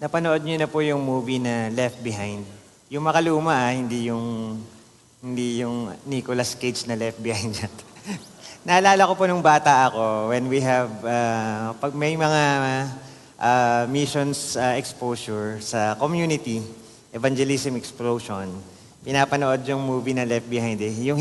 Napanood niyo na po yung movie na Left Behind. Yung makaluma, hindi yung Nicolas Cage na Left Behind yan. Naalala ko po nung bata ako, when we have, pag may mga missions exposure sa community, evangelism explosion, pinapanood yung movie na Left Behind eh.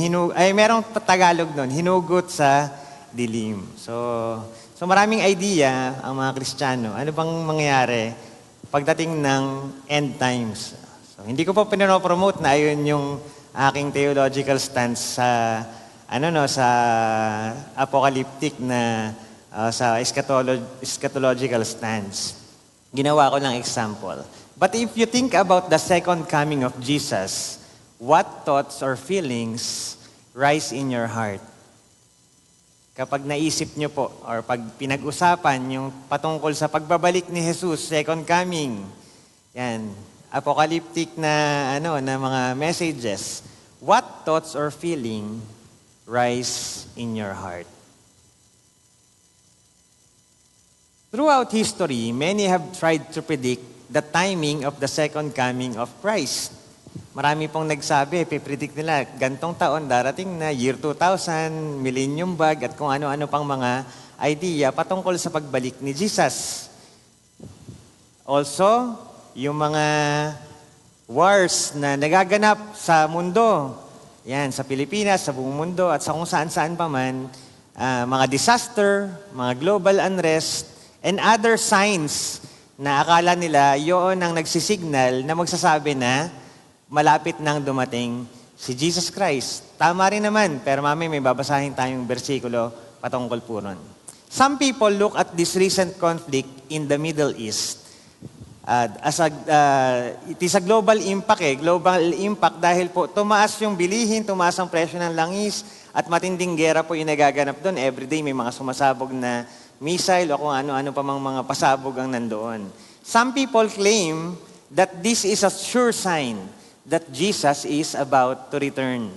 Merong Tagalog nun, hinugot sa dilim. So maraming idea ang mga Kristiyano. Ano bang mangyayari pagdating ng end times? So hindi ko po pinopromote na ayun yung aking theological stance sa sa apocalyptic na sa eschatological stance. Ginawa ko ng example. But if you think about the second coming of Jesus, what thoughts or feelings rise in your heart? Kapag naisip nyo po, or pag pinag-usapan yung patungkol sa pagbabalik ni Jesus, second coming, yan, apocalyptic na mga messages, what thoughts or feeling rise in your heart? Throughout history, many have tried to predict the timing of the second coming of Christ. Marami pong nagsabi, pipredict nila, gantong taon darating na year 2000, millennium bag, at kung ano-ano pang mga idea patungkol sa pagbalik ni Jesus. Also, yung mga wars na nagaganap sa mundo, yan, sa Pilipinas, sa buong mundo, at sa kung saan-saan pa man, mga disaster, mga global unrest, and other signs na akala nila yun ang nagsisignal na magsasabi na malapit nang dumating si Jesus Christ. Tama rin naman, pero mamaya may babasahin tayong bersikulo patungkol po ron. Some people look at this recent conflict in the Middle East it is a global impact dahil po tumaas yung bilihin, tumaas ang presyo ng langis, at matinding gera po yung nagaganap doon. Everyday may mga sumasabog na missile o kung ano-ano pa mga pasabog ang nandoon. Some people claim that this is a sure sign that Jesus is about to return.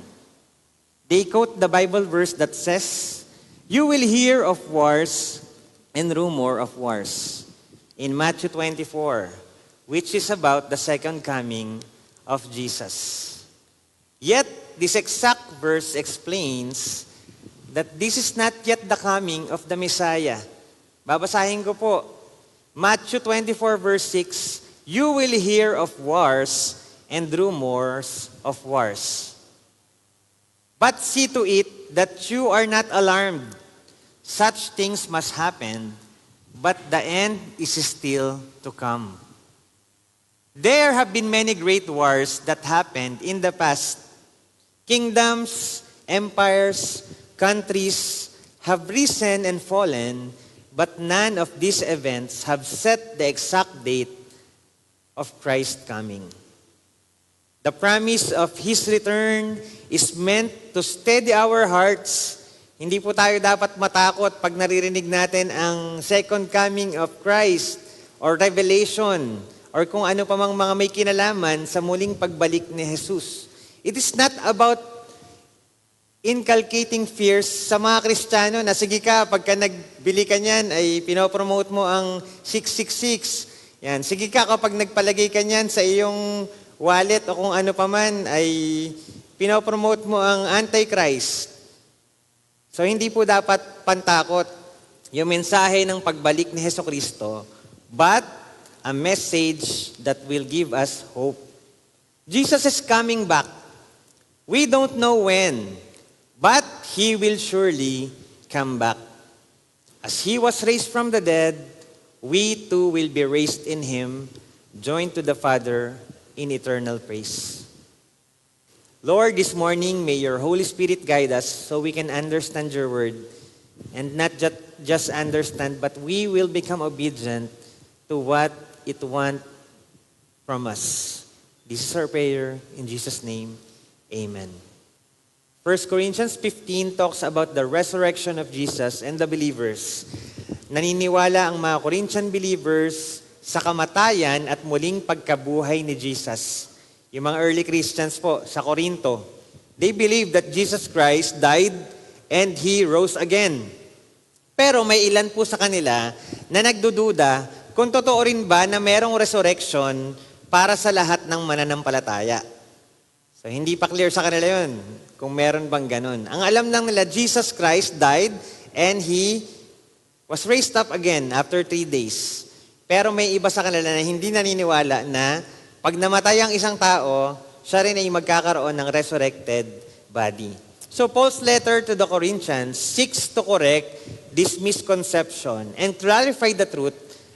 They quote the Bible verse that says, "You will hear of wars and rumor of wars," in Matthew 24, which is about the second coming of Jesus. Yet, this exact verse explains that this is not yet the coming of the Messiah. Babasahin ko po, Matthew 24 verse 6, "You will hear of wars and rumors of wars. But see to it that you are not alarmed. Such things must happen, but the end is still to come." There have been many great wars that happened in the past. Kingdoms, empires, countries have risen and fallen, but none of these events have set the exact date of Christ's coming. The promise of His return is meant to steady our hearts. Hindi po tayo dapat matakot pag naririnig natin ang second coming of Christ or revelation or kung ano pa mang mga may kinalaman sa muling pagbalik ni Jesus. It is not about inculcating fears sa mga Kristiyano na sige ka, pagka nagbili ka niyan ay pinopromote mo ang 666. Yan, sige ka kapag nagpalagay ka niyan sa iyong wallet o kung ano pa man ay pinopromote mo ang Antichrist. So hindi po dapat pantakot yung mensahe ng pagbalik ni Jesucristo, but a message that will give us hope. Jesus is coming back. We don't know when, but He will surely come back. As He was raised from the dead, we too will be raised in Him, joined to the Father in eternal praise. Lord, this morning, may your Holy Spirit guide us so we can understand your word, and not just understand, but we will become obedient to what it wants from us. This is our prayer in Jesus' name. Amen. 1 Corinthians 15 talks about the resurrection of Jesus and the believers. Naniniwala ang mga Corinthian believers sa kamatayan at muling pagkabuhay ni Jesus. Yung mga early Christians po sa Corinto, they believe that Jesus Christ died and He rose again. Pero may ilan po sa kanila na nagdududa kung totoo rin ba na merong resurrection para sa lahat ng mananampalataya. So, hindi pa clear sa kanila yun kung meron bang ganun. Ang alam lang nila, Jesus Christ died and He was raised up again after 3 days. Pero may iba sa kanila na hindi naniniwala na pag namatay ang isang tao, siya rin ay magkakaroon ng resurrected body. So Paul's letter to the Corinthians seeks to correct this misconception and clarify the truth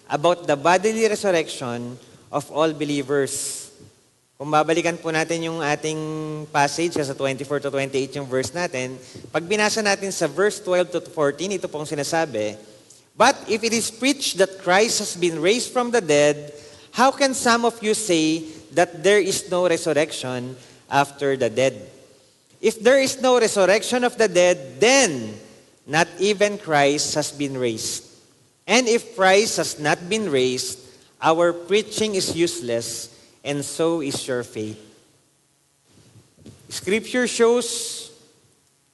about the bodily resurrection of all believers. Kung babalikan po natin yung ating passage sa 24 to 28 yung verse natin, pag binasa natin sa verse 12 to 14, ito pong sinasabi, "But if it is preached that Christ has been raised from the dead, how can some of you say that there is no resurrection after the dead? If there is no resurrection of the dead, then not even Christ has been raised. And if Christ has not been raised, our preaching is useless, and so is your faith." Scripture shows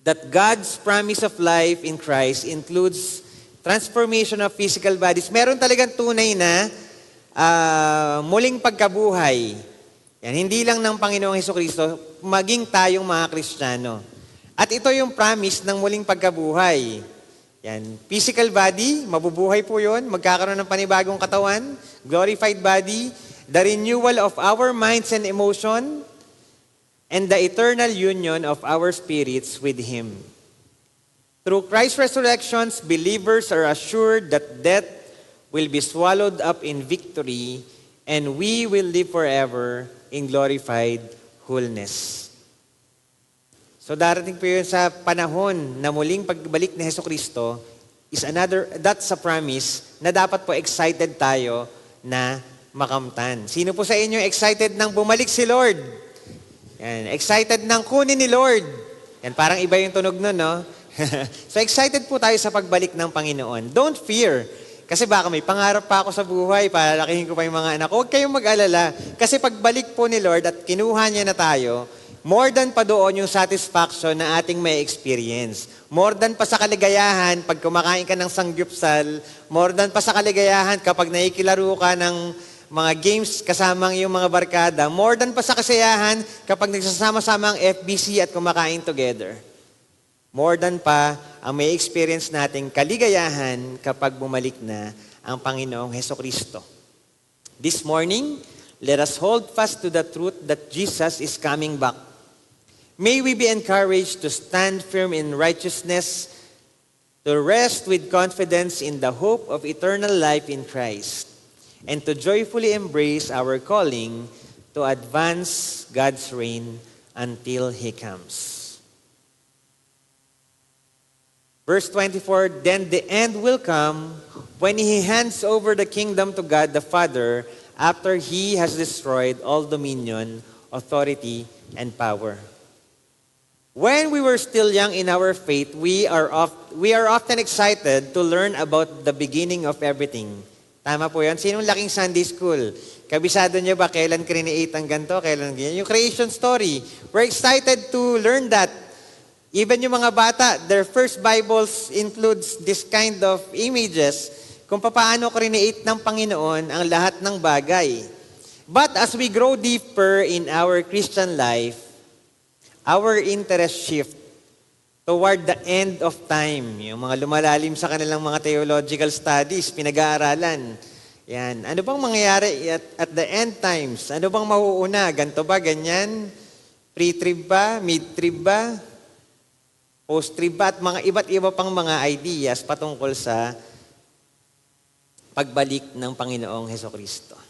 that God's promise of life in Christ includes transformation of physical bodies. Meron talagang tunay na muling pagkabuhay. Yan, hindi lang ng Panginoong Hesukristo, maging tayong mga Kristiyano. At ito yung promise ng muling pagkabuhay. Yan, physical body, mabubuhay po yun, magkakaroon ng panibagong katawan, glorified body, the renewal of our minds and emotion, and the eternal union of our spirits with Him. Through Christ's resurrections, believers are assured that death will be swallowed up in victory and we will live forever in glorified wholeness. So darating po yun sa panahon na muling pagbalik ni Hesukristo that's a promise na dapat po excited tayo na makamtan. Sino po sa inyo excited nang bumalik si Lord? Yan, excited nang kunin ni Lord. Yan, parang iba yung tunog nun, no? So excited po tayo sa pagbalik ng Panginoon. Don't fear. Kasi baka may pangarap pa ako sa buhay, palalakihin ko pa yung mga anak ko. Huwag kayong mag-alala. Kasi pagbalik po ni Lord at kinuha niya na tayo, more than pa doon yung satisfaction na ating may experience. More than pa sa kaligayahan pag kumakain ka ng sangyupsal, more than pa sa kaligayahan kapag nakikilaro ka ng mga games kasamang yung mga barkada, more than pa sa kasayahan kapag nagsasama-sama ang FBC at kumakain together. More than pa ang may experience nating kaligayahan kapag bumalik na ang Panginoong Hesukristo. This morning, let us hold fast to the truth that Jesus is coming back. May we be encouraged to stand firm in righteousness, to rest with confidence in the hope of eternal life in Christ, and to joyfully embrace our calling to advance God's reign until He comes. Verse 24, "Then the end will come when He hands over the kingdom to God the Father after He has destroyed all dominion, authority, and power." When we were still young in our faith, we are often excited to learn about the beginning of everything. Tama po yan? Sinong laking Sunday school? Kabisado niyo ba kailan create ang ganito, kailan ganyan? Yung creation story. We're excited to learn that. Even yung mga bata, their first Bibles includes this kind of images kung paano create ng Panginoon ang lahat ng bagay. But as we grow deeper in our Christian life, our interest shift toward the end of time. Yung mga lumalalim sa kanilang mga theological studies, pinag-aaralan. Yan. Ano bang mangyayari at the end times? Ano bang mauuna? Ganto ba? Ganyan? Pre-trib ba? Mid-trib ba? Post-trib ba? At mga iba't iba pang mga ideas patungkol sa pagbalik ng Panginoong Hesukristo.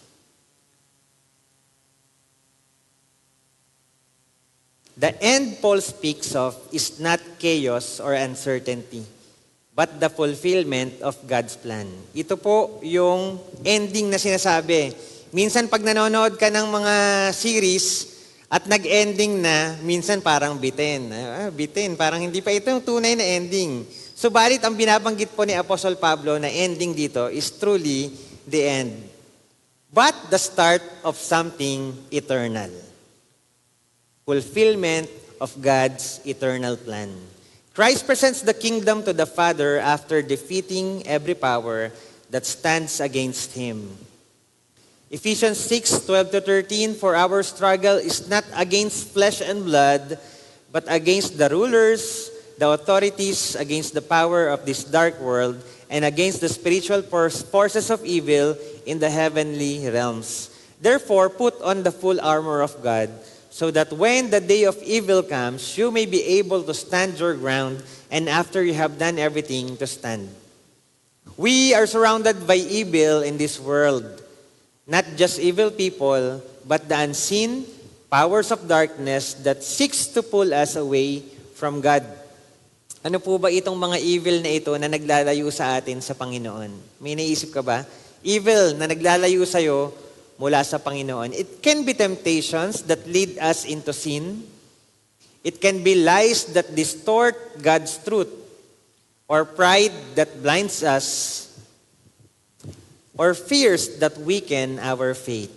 The end Paul speaks of is not chaos or uncertainty, but the fulfillment of God's plan. Ito po yung ending na sinasabi. Minsan pag nanonood ka ng mga series at nag-ending na, minsan parang bitin. Bitin, parang hindi pa ito yung tunay na ending. Subalit ang binabanggit po ni Apostle Pablo na ending dito is truly the end. But the start of something eternal. Fulfillment of God's eternal plan. Christ presents the kingdom to the Father after defeating every power that stands against him. Ephesians 6:12-13, for our struggle is not against flesh and blood, but against the rulers, the authorities, against the power of this dark world, and against the spiritual forces of evil in the heavenly realms. Therefore, put on the full armor of God, so that when the day of evil comes, you may be able to stand your ground, and after you have done everything, to stand. We are surrounded by evil in this world. Not just evil people, but the unseen powers of darkness that seeks to pull us away from God. Ano po ba itong mga evil na ito na naglalayo sa atin sa Panginoon? May naisip ka ba? Evil na naglalayo sa'yo mula sa Panginoon. It can be temptations that lead us into sin. It can be lies that distort God's truth, or pride that blinds us, or fears that weaken our faith.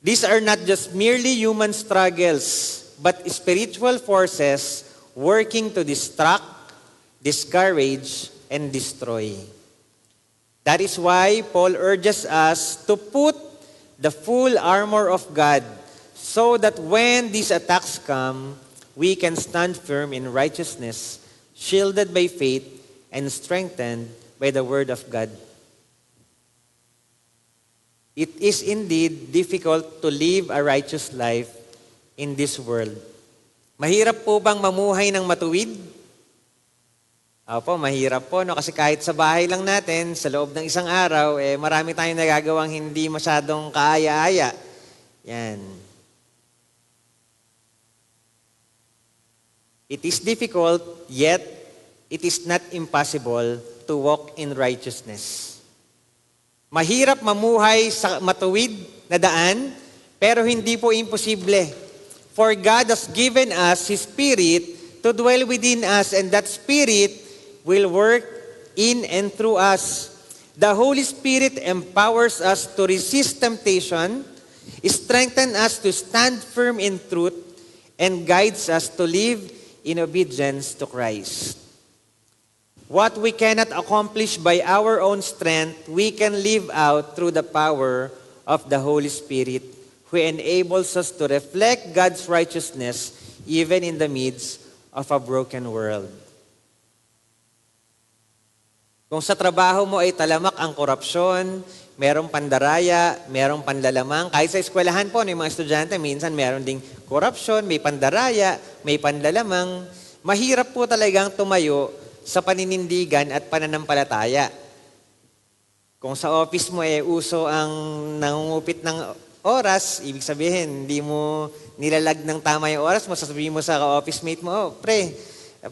These are not just merely human struggles, but spiritual forces working to distract, discourage, and destroy. That is why Paul urges us to put the full armor of God, so that when these attacks come, we can stand firm in righteousness, shielded by faith, and strengthened by the word of God. It is indeed difficult to live a righteous life in this world. Mahirap po bang mamuhay ng matuwid? Opo, mahirap po, no? Kasi kahit sa bahay lang natin, sa loob ng isang araw, marami tayong nagagawang hindi masyadong kaaya-aya. Yan. It is difficult, yet it is not impossible to walk in righteousness. Mahirap mamuhay sa matuwid na daan, pero hindi po imposible. For God has given us His Spirit to dwell within us, and that Spirit will work in and through us. The Holy Spirit empowers us to resist temptation, strengthens us to stand firm in truth, and guides us to live in obedience to Christ. What we cannot accomplish by our own strength, we can live out through the power of the Holy Spirit, who enables us to reflect God's righteousness even in the midst of a broken world. Kung sa trabaho mo ay talamak ang korupsyon, merong pandaraya, merong panlalamang, kahit sa eskwelahan po ng mga estudyante, minsan meron ding korupsyon, may pandaraya, may panlalamang, mahirap po talagang tumayo sa paninindigan at pananampalataya. Kung sa office mo uso ang nangungupit ng oras, ibig sabihin, hindi mo nilalag ng tama yung oras mo, sasabihin mo sa office mate mo, oh, pre,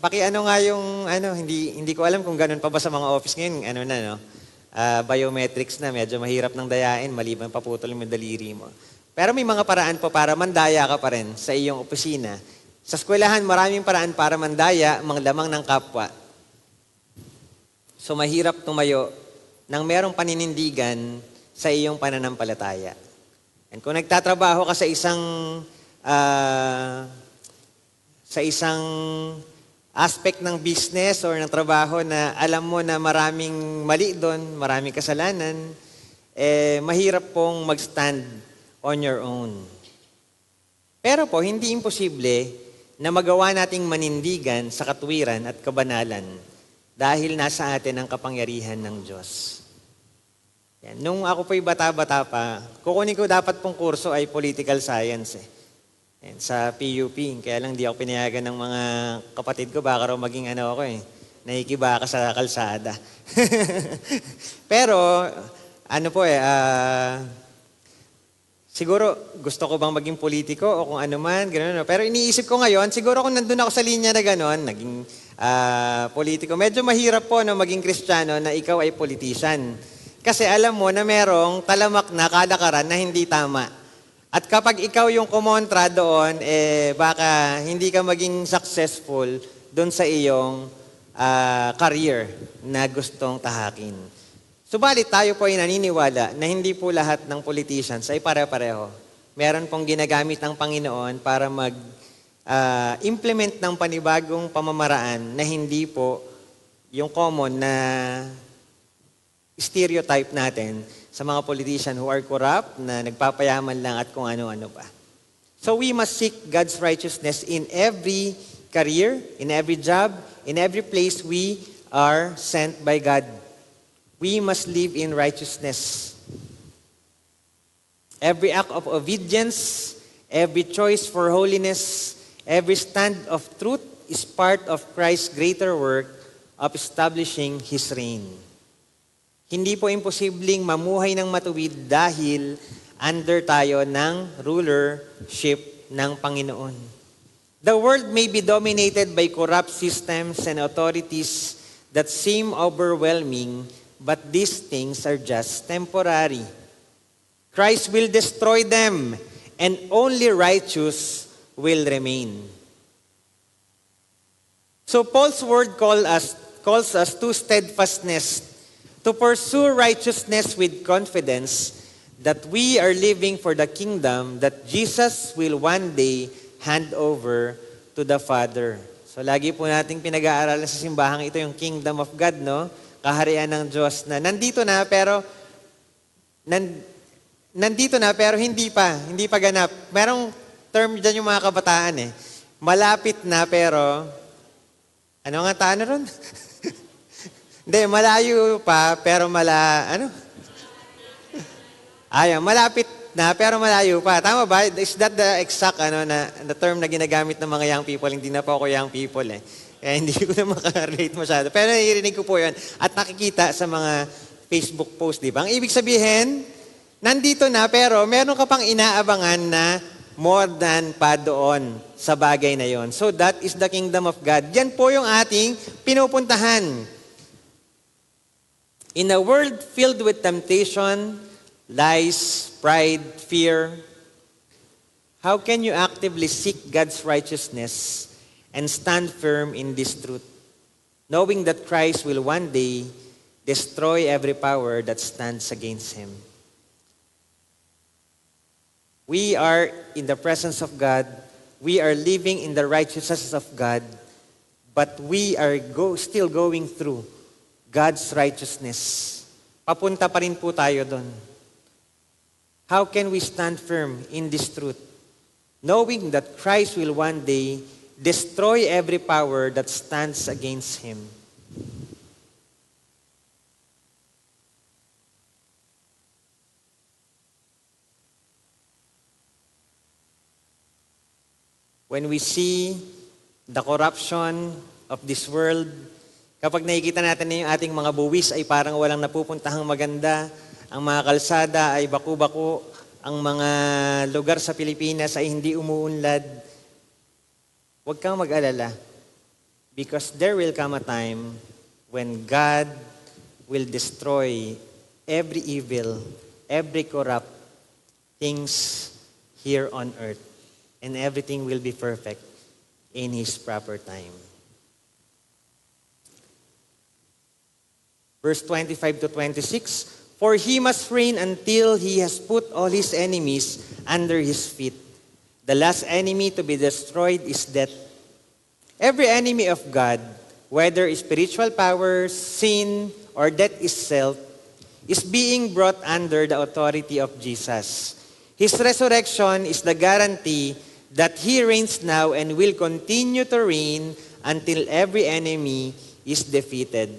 pakiano nga yung, hindi ko alam kung ganun pa ba sa mga office ngayon, biometrics na, medyo mahirap ng dayain, maliban paputol mo yung daliri mo. Pero may mga paraan po para mandaya ka pa rin sa iyong opisina. Sa eskwelahan, maraming paraan para mandaya, manglamang ng kapwa. So mahirap tumayo nang merong paninindigan sa iyong pananampalataya. And kung nagtatrabaho ka sa isang aspect ng business or ng trabaho na alam mo na maraming mali doon, maraming kasalanan, mahirap pong mag-stand on your own. Pero po, hindi imposible na magawa nating manindigan sa katuwiran at kabanalan dahil nasa atin ang kapangyarihan ng Diyos. Yan. Nung ako po'y bata-bata pa, kukunin ko dapat pong kurso ay political science Yan, sa PUP. Kaya lang di ako pinayagan ng mga kapatid ko, baka raw maging nakikibaka sa kalsada. Pero, siguro gusto ko bang maging politiko o kung ano man, gano'n. Pero iniisip ko ngayon, siguro kung nandun ako sa linya na gano'n, naging politiko, medyo mahirap po maging Kristiyano na ikaw ay politician. Kasi alam mo na merong talamak na kalakaran na hindi tama. At kapag ikaw yung kumontra doon, baka hindi ka maging successful doon sa iyong career na gustong tahakin. Subalit tayo po ay naniniwala na hindi po lahat ng politicians ay pare-pareho. Meron pong ginagamit ng Panginoon para mag-implement ng panibagong pamamaraan na hindi po yung common na stereotype natin sa mga politician who are corrupt, na nagpapayaman lang at kung ano-ano pa. So we must seek God's righteousness in every career, in every job, in every place we are sent by God. We must live in righteousness. Every act of obedience, every choice for holiness, every stand of truth is part of Christ's greater work of establishing His reign. Hindi po imposibleng mamuhay ng matuwid dahil under tayo ng rulership ng Panginoon. The world may be dominated by corrupt systems and authorities that seem overwhelming, but these things are just temporary. Christ will destroy them, and only righteous will remain. So Paul's word calls us to steadfastness, to pursue righteousness with confidence that we are living for the kingdom that Jesus will one day hand over to the Father. So lagi po nating pinag-aaralan sa simbahang ito yung kingdom of God, no? Kaharian ng Diyos na nandito na pero hindi pa ganap. Merong term dyan yung mga kabataan eh. Malapit na pero ano nga taan ron? Hindi, malayo pa pero malapit na pero malayo pa. Tama ba? Is that the exact na term na ginagamit ng mga young people? Hindi na po ako young people eh. Kaya hindi ko na makarelate masyado. Pero naririnig ko po yan at nakikita sa mga Facebook post, di ba? Ang ibig sabihin, nandito na pero meron ka pang inaabangan na more than pa doon sa bagay na yon. So that is the kingdom of God. Yan po yung ating pinupuntahan. In a world filled with temptation, lies, pride, fear, how can you actively seek God's righteousness and stand firm in this truth, knowing that Christ will one day destroy every power that stands against Him? We are in the presence of God. We are living in the righteousness of God, but we are still going through God's righteousness. Papunta pa rin po tayo doon. How can we stand firm in this truth, knowing that Christ will one day destroy every power that stands against Him? When we see the corruption of this world, kapag nakikita natin na yung ating mga buwis ay parang walang napupuntahang maganda, ang mga kalsada ay baku-baku, ang mga lugar sa Pilipinas ay hindi umuunlad, huwag kang mag-alala. Because there will come a time when God will destroy every evil, every corrupt things here on earth. And everything will be perfect in His proper time. Verse 25 to 26, for He must reign until He has put all His enemies under His feet. The last enemy to be destroyed is death. Every enemy of God, whether spiritual powers, sin, or death itself, is being brought under the authority of Jesus. His resurrection is the guarantee that He reigns now and will continue to reign until every enemy is defeated.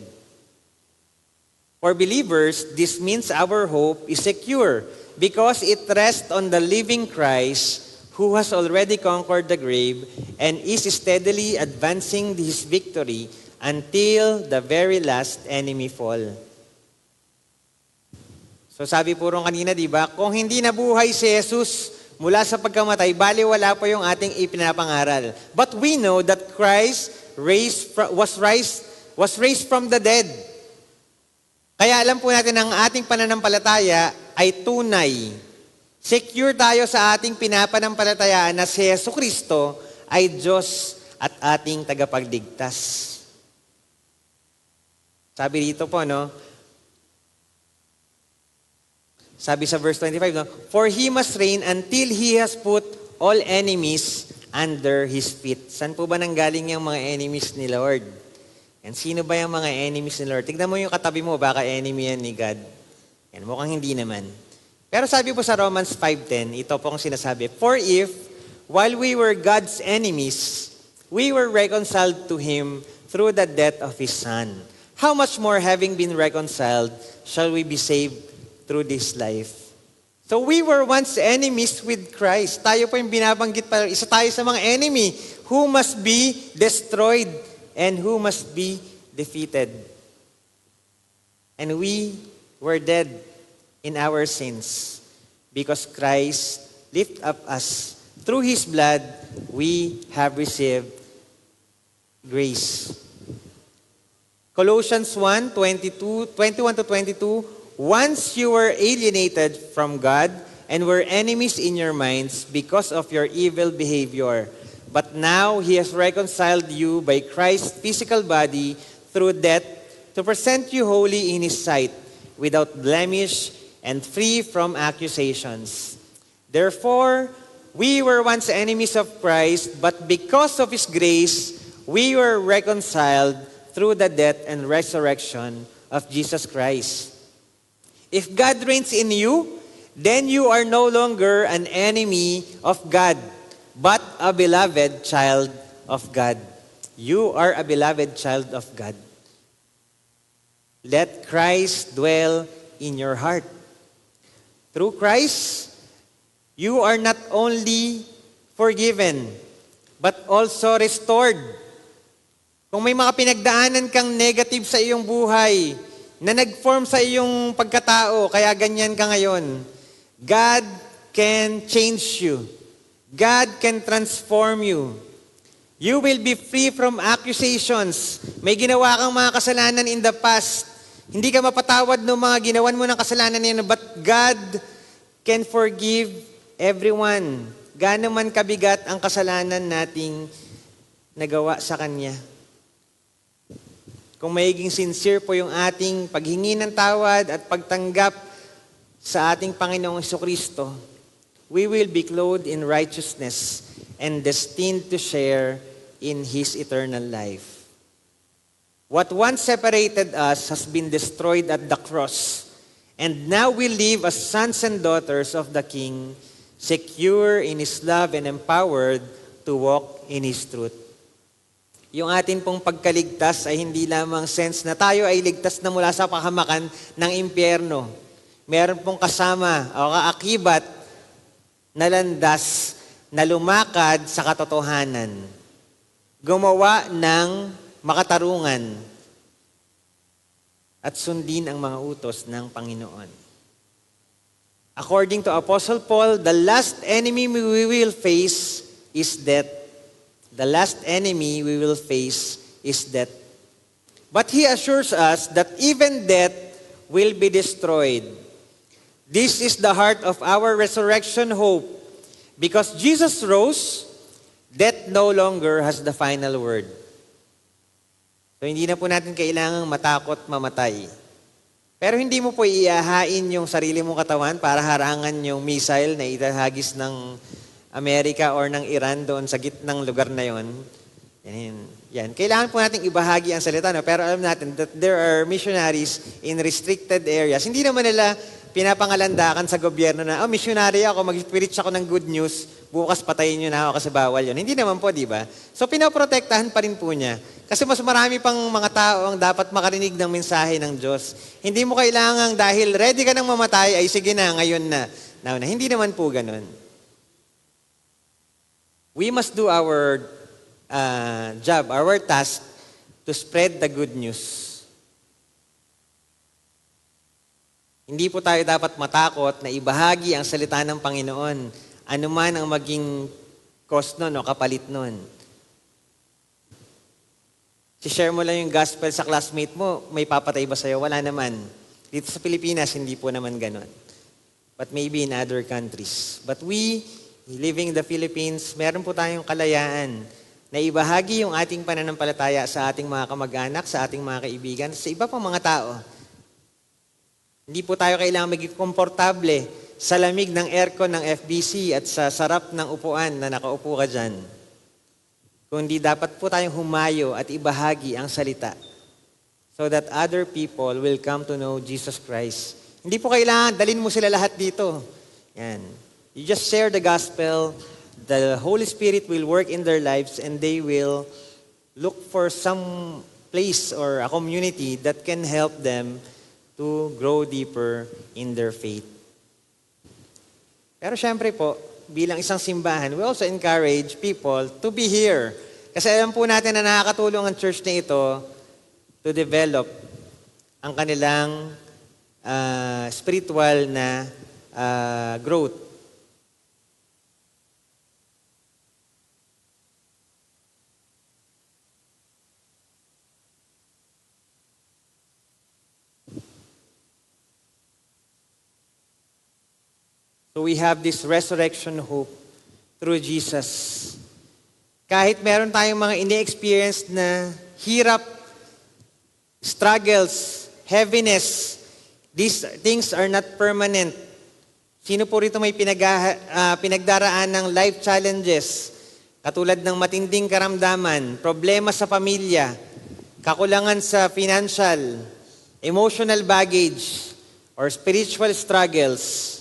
For believers, this means our hope is secure because it rests on the living Christ who has already conquered the grave and is steadily advancing His victory until the very last enemy fall. So sabi po rin kanina, di ba, kung hindi nabuhay si Jesus mula sa pagkamatay, baliwala po yung ating ipinapangaral. But we know that Christ was raised from the dead. Kaya alam po natin ang ating pananampalataya ay tunay. Secure tayo sa ating pinapanampalatayaan na si Jesucristo ay Diyos at ating tagapagligtas. Sabi dito po, no? Sabi sa verse 25, no? For He must reign until He has put all enemies under His feet. Saan po ba nanggaling yung mga enemies ni Lord? And sino ba yung mga enemies ni Lord? Tignan mo yung katabi mo, baka enemy yan ni God. Yan, mukhang hindi naman. Pero sabi po sa Romans 5:10, ito po ang sinasabi, "For if, while we were God's enemies, we were reconciled to Him through the death of His Son, how much more having been reconciled, shall we be saved through this life?" So we were once enemies with Christ. Tayo po yung binabanggit pa, isa tayo sa mga enemy who must be destroyed and who must be defeated. And we were dead in our sins because Christ lifted up us. Through His blood, we have received grace. Colossians 1:21-22, "Once you were alienated from God and were enemies in your minds because of your evil behavior. But now He has reconciled you by Christ's physical body through death to present you holy in His sight, without blemish and free from accusations. Therefore, we were once enemies of Christ, but because of His grace, we were reconciled through the death and resurrection of Jesus Christ. If God reigns in you, then you are no longer an enemy of God, but a beloved child of God." You are a beloved child of God. Let Christ dwell in your heart. Through Christ, you are not only forgiven, but also restored. Kung may mga pinagdaanan kang negative sa iyong buhay, na nag-form sa iyong pagkatao, kaya ganyan ka ngayon, God can change you. God can transform you. You will be free from accusations. May ginawa kang mga kasalanan in the past. Hindi ka mapatawad ng mga ginawan mo ng kasalanan niya, but God can forgive everyone. Gaano man kabigat ang kasalanan nating nagawa sa Kanya. Kung magiging sincere po yung ating paghingi ng tawad at pagtanggap sa ating Panginoong Jesucristo, we will be clothed in righteousness and destined to share in His eternal life. What once separated us has been destroyed at the cross, and now we live as sons and daughters of the King, secure in His love and empowered to walk in His truth. Yung atin pong pagkaligtas ay hindi lamang sense na tayo ay ligtas na mula sa pahamakan ng impyerno. Meron pong kasama o kaakibat na landas na lumakad sa katotohanan. Gumawa ng makatarungan at sundin ang mga utos ng Panginoon. According to Apostle Paul, the last enemy we will face is death. The last enemy we will face is death. But He assures us that even death will be destroyed. This is the heart of our resurrection hope. Because Jesus rose, death no longer has the final word. So hindi na po natin kailangang matakot mamatay. Pero hindi mo po iahain yung sarili mong katawan para harangan yung missile na itahagis ng Amerika or ng Iran doon sa gitnang lugar na yon. Yan. Kailangan po natin ibahagi ang salita. No? Pero alam natin that there are missionaries in restricted areas. Hindi naman nila pinapangalandakan sa gobyerno na, missionary ako, mag-preach ako ng good news, bukas patayin nyo na ako kasi bawal yun. Hindi naman po, di ba? So, pinaprotektahan pa rin po niya. Kasi mas marami pang mga tao ang dapat makarinig ng mensahe ng Diyos. Hindi mo kailangang dahil ready ka nang mamatay, ay sige na, ngayon na. Hindi naman po ganun. We must do our job, our task, to spread the good news. Hindi po tayo dapat matakot na ibahagi ang salita ng Panginoon, anuman ang maging cost nun o kapalit nun. Si-share mo lang yung gospel sa classmate mo, may papatay ba sa'yo? Wala naman. Dito sa Pilipinas, hindi po naman ganon. But maybe in other countries. But we, living in the Philippines, meron po tayong kalayaan na ibahagi yung ating pananampalataya sa ating mga kamag-anak, sa ating mga kaibigan, sa iba pang mga tao. Hindi po tayo kailangan maging komportable sa lamig ng aircon ng FBC at sa sarap ng upuan na nakaupo ka dyan. Kundi dapat po tayong humayo at ibahagi ang salita so that other people will come to know Jesus Christ. Hindi po kailangan, dalin mo sila lahat dito. Yan. You just share the gospel, the Holy Spirit will work in their lives, and they will look for some place or a community that can help them to grow deeper in their faith. Pero syempre po, bilang isang simbahan, we also encourage people to be here. Kasi alam po natin na nakakatulong ang church na ito to develop ang kanilang spiritual na growth. So we have this resurrection hope through Jesus. Kahit meron tayong mga ini-experience na hirap, struggles, heaviness, these things are not permanent. Sino po rito may pinagdaraan ng life challenges, katulad ng matinding karamdaman, problema sa pamilya, kakulangan sa financial, emotional baggage, or spiritual struggles?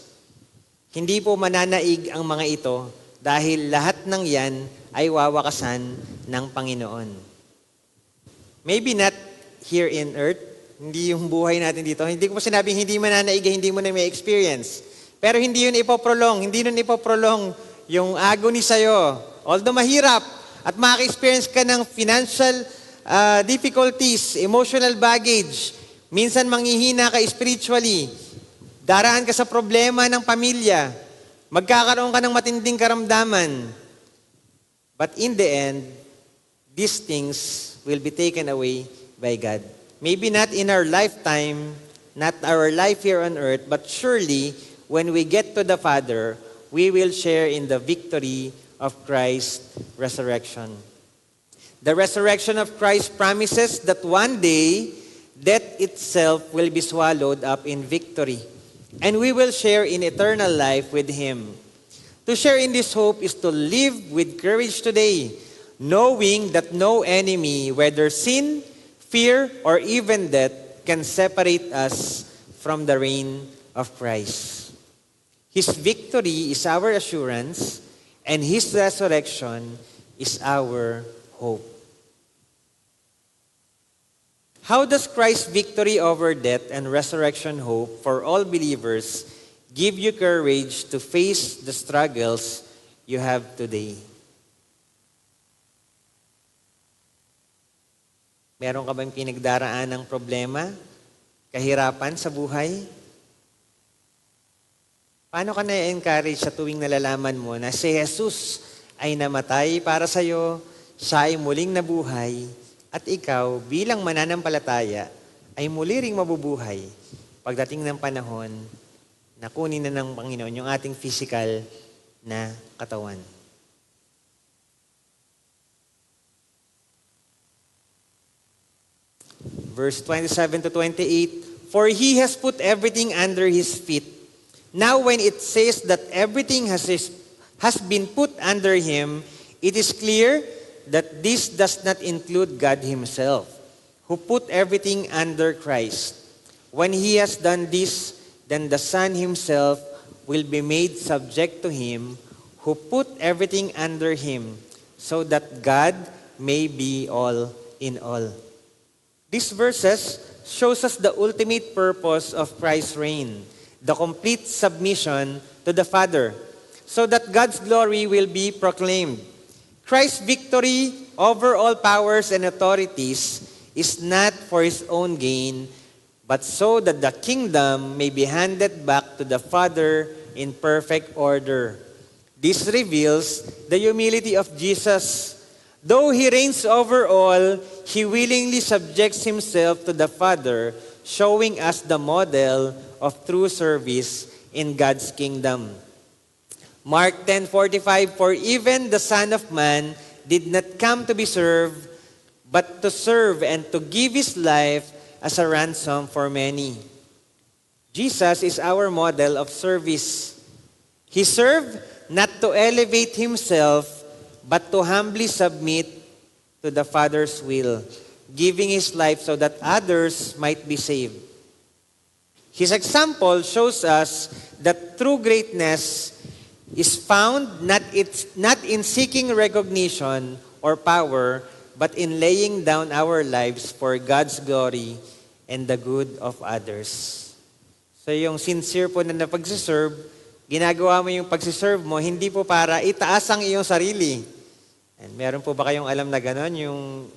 Hindi po mananaig ang mga ito dahil lahat ng yan ay wawakasan ng Panginoon. Maybe not here in earth, hindi yung buhay natin dito. Hindi ko po sinabing hindi mananaig, hindi mo na may experience. Pero hindi yun ipoprolong, yung agony sa'yo. Although mahirap at maka-experience ka ng financial difficulties, emotional baggage, minsan manghihina ka spiritually, daraan ka sa problema ng pamilya, magkakaroon ka ng matinding karamdaman. But in the end, these things will be taken away by God. Maybe not in our lifetime, not our life here on earth, but surely when we get to the Father, we will share in the victory of Christ's resurrection. The resurrection of Christ promises that one day, death itself will be swallowed up in victory. And we will share in eternal life with Him. To share in this hope is to live with courage today, knowing that no enemy, whether sin, fear, or even death, can separate us from the reign of Christ. His victory is our assurance, and His resurrection is our hope. How does Christ's victory over death and resurrection hope for all believers give you courage to face the struggles you have today? Meron ka bang pinagdaraan ng problema, kahirapan sa buhay? Paano ka na-encourage sa tuwing nalalaman mo na si Jesus ay namatay para sa iyo, siya ay muling nabuhay, at ikaw, bilang mananampalataya, ay muli ring mabubuhay pagdating ng panahon na kunin na ng Panginoon yung ating physical na katawan. Verse 27 to 28, For He has put everything under His feet. Now when it says that everything has been put under Him, it is clear that this does not include God Himself, who put everything under Christ. When He has done this, then the Son Himself will be made subject to Him, who put everything under Him, so that God may be all in all. These verses shows us the ultimate purpose of Christ's reign, the complete submission to the Father, so that God's glory will be proclaimed. Christ's victory over all powers and authorities is not for His own gain, but so that the kingdom may be handed back to the Father in perfect order. This reveals the humility of Jesus. Though He reigns over all, He willingly subjects Himself to the Father, showing us the model of true service in God's kingdom. Mark 10:45, For even the Son of Man did not come to be served, but to serve and to give His life as a ransom for many. Jesus is our model of service. He served not to elevate Himself, but to humbly submit to the Father's will. giving his life so that others might be saved. His example shows us that true greatness is found not in seeking recognition or power, but in laying down our lives for God's glory and the good of others. So yung sincere po na pagsiserve, ginagawa mo yung pagsiserve mo, hindi po para itaas ang iyong sarili. And meron po ba kayong alam na gano'n, yung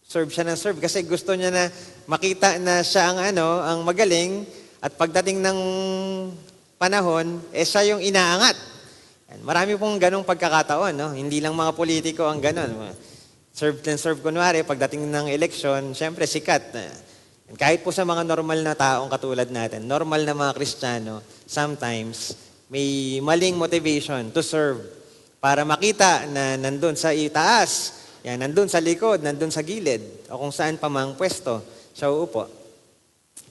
serve siya ng serve? Kasi gusto niya na makita na siya ang magaling, at pagdating ng panahon, siya yung inaangat. And marami pong ganong pagkakataon, no? Hindi lang mga politiko ang ganon. Serve and serve kunwari, pagdating ng eleksyon, syempre sikat. And kahit po sa mga normal na taong katulad natin, normal na mga Kristiyano, sometimes may maling motivation to serve para makita na nandun sa itaas, nandun sa likod, nandun sa gilid, o kung saan pa mang pwesto siya uupo.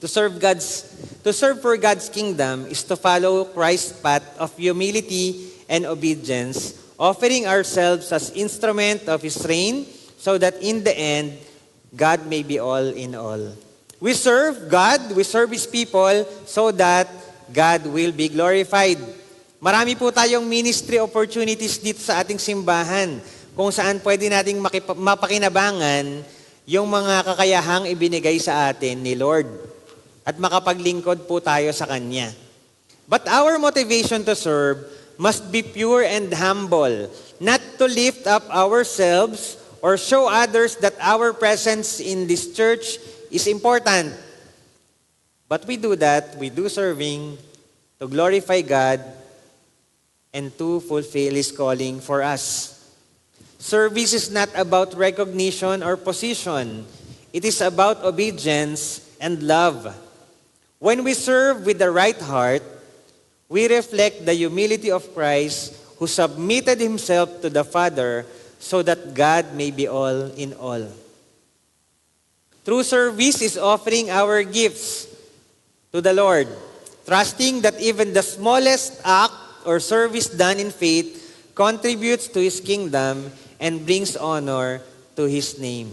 To serve for God's kingdom is to follow Christ's path of humility and obedience, offering ourselves as instrument of His reign, so that in the end, God may be all in all. We serve God, we serve His people, so that God will be glorified. Marami po tayong ministry opportunities dito sa ating simbahan, kung saan pwede nating mapakinabangan yung mga kakayahang ibinigay sa atin ni Lord. At makapaglingkod po tayo sa Kanya. But our motivation to serve must be pure and humble, not to lift up ourselves or show others that our presence in this church is important. But we do serving to glorify God and to fulfill His calling for us. Service is not about recognition or position. It is about obedience and love. When we serve with the right heart, we reflect the humility of Christ who submitted Himself to the Father so that God may be all in all. True service is offering our gifts to the Lord, trusting that even the smallest act or service done in faith contributes to His kingdom and brings honor to His name.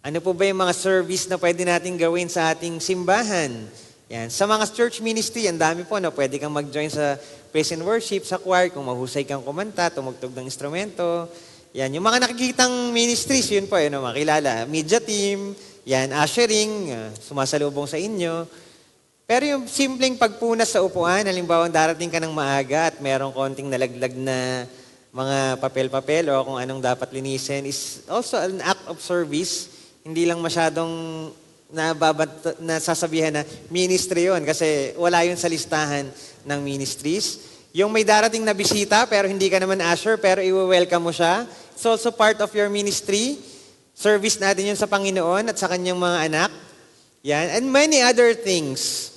Ano po ba yung mga service na pwede natin gawin sa ating simbahan? Yan. Sa mga church ministry, ang dami po na pwede kang mag-join sa praise and worship, sa choir, kung mahusay kang kumanta, tumugtog ng instrumento. Yan. Yung mga nakikitang ministries, yun po, makilala. Media team, yan, ushering, sumasalubong sa inyo. Pero yung simpleng pagpunas sa upuan, halimbawa darating ka ng maaga at merong konting nalaglag na mga papel-papel o kung anong dapat linisin, is also an act of service. Hindi lang masyadong nasasabihan na ministry yun kasi wala yun sa listahan ng ministries. Yung may darating na bisita pero hindi ka naman usher pero i-welcome mo siya, it's also part of your ministry. Service natin yun sa Panginoon at sa kanyang mga anak. Yan. And many other things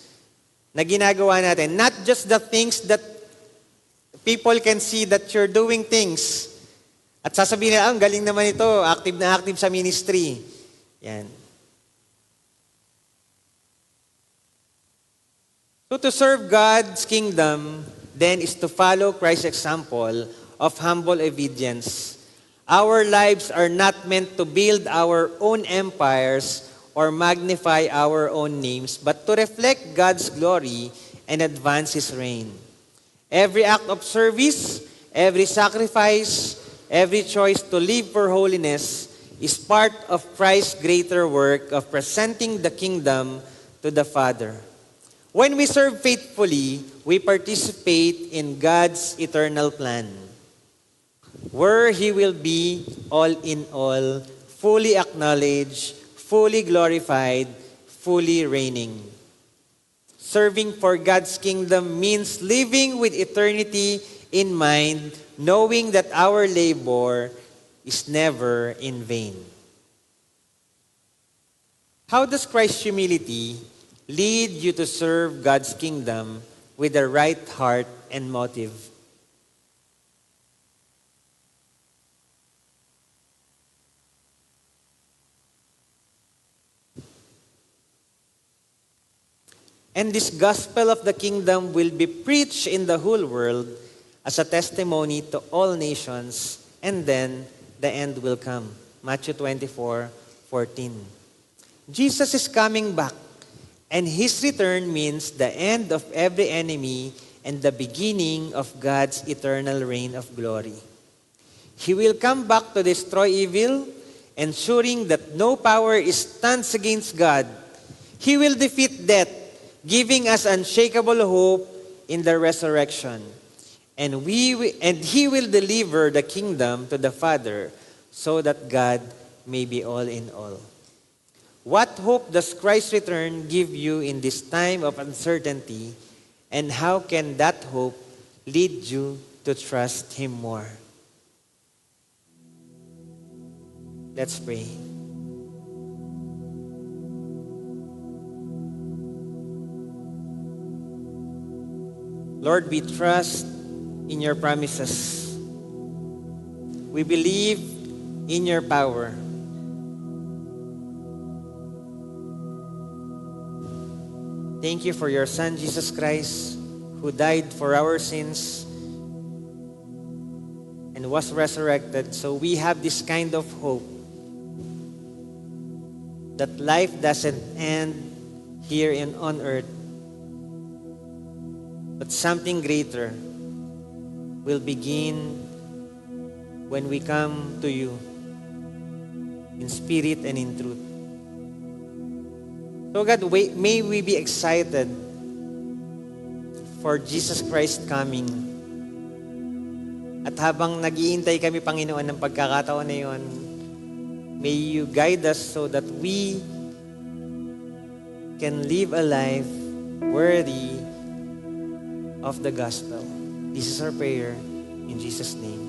na ginagawa natin. Not just the things that people can see that you're doing things. At sasabihin nila, ang galing naman ito, active na active sa ministry. Yan. So to serve God's kingdom, then, is to follow Christ's example of humble obedience. Our lives are not meant to build our own empires or magnify our own names, but to reflect God's glory and advance His reign. Every act of service, every sacrifice, every choice to live for holiness is part of Christ's greater work of presenting the kingdom to the Father. When we serve faithfully, we participate in God's eternal plan, where He will be all in all, fully acknowledged, fully glorified, fully reigning. Serving for God's kingdom means living with eternity in mind, knowing that our labor is never in vain. How does Christ's humility lead you to serve God's kingdom with the right heart and motive? And this gospel of the kingdom will be preached in the whole world as a testimony to all nations, and then the end will come. Matthew 24:14 14. Jesus is coming back, and His return means the end of every enemy and the beginning of God's eternal reign of glory. He will come back to destroy evil, ensuring that no power stands against God. He will defeat death, giving us unshakable hope in the resurrection. And He will deliver the kingdom to the Father so that God may be all in all. What hope does Christ's return give you in this time of uncertainty, and how can that hope lead you to trust Him more? Let's pray. Lord, we trust in your promises. We believe in your power. Thank you for your Son, Jesus Christ, who died for our sins and was resurrected. So we have this kind of hope that life doesn't end here on earth, but something greater will begin when we come to you in spirit and in truth. So God, may we be excited for Jesus Christ coming. At habang nag-iintay kami, Panginoon, ng pagkakataon na yun, may you guide us so that we can live a life worthy of the gospel. This is our prayer in Jesus' name.